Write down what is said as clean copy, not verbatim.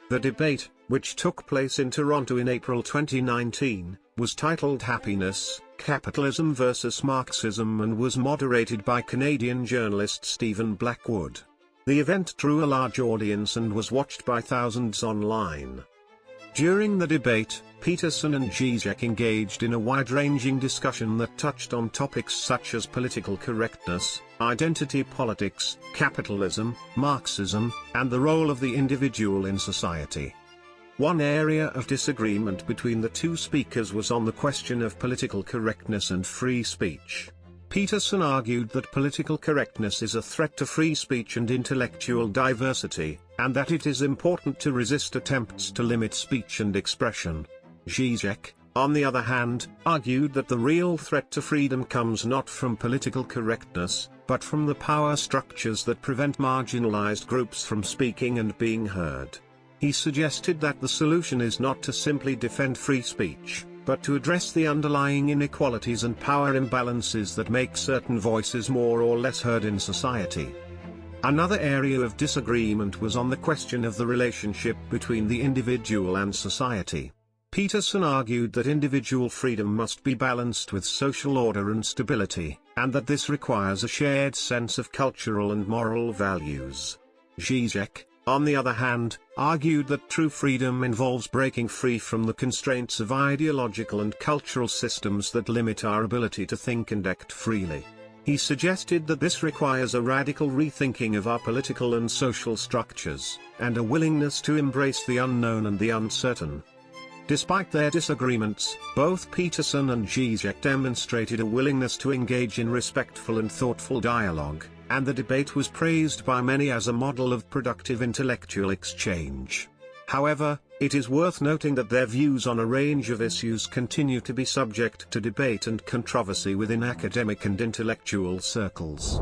The debate, which took place in Toronto in April 2019, was titled Happiness, Capitalism versus Marxism and was moderated by Canadian journalist Stephen Blackwood. The event drew a large audience and was watched by thousands online. During the debate, Peterson and ZIZEK engaged in a wide-ranging discussion that touched on topics such as political correctness, identity politics, capitalism, Marxism, and the role of the individual in society. One area of disagreement between the two speakers was on the question of political correctness and free speech. Peterson argued that political correctness is a threat to free speech and intellectual diversity, and that it is important to resist attempts to limit speech and expression. ZIZEK, on the other hand, argued that the real threat to freedom comes not from political correctness, but from the power structures that prevent marginalized groups from speaking and being heard. He suggested that the solution is not to simply defend free speech, but to address the underlying inequalities and power imbalances that make certain voices more or less heard in society. Another area of disagreement was on the question of the relationship between the individual and society. Peterson argued that individual freedom must be balanced with social order and stability, and that this requires a shared sense of cultural and moral values. ZIZEK, on the other hand, argued that true freedom involves breaking free from the constraints of ideological and cultural systems that limit our ability to think and act freely. He suggested that this requires a radical rethinking of our political and social structures, and a willingness to embrace the unknown and the uncertain. Despite their disagreements, both Peterson and ZIZEK demonstrated a willingness to engage in respectful and thoughtful dialogue, and the debate was praised by many as a model of productive intellectual exchange. However, it is worth noting that their views on a range of issues continue to be subject to debate and controversy within academic and intellectual circles.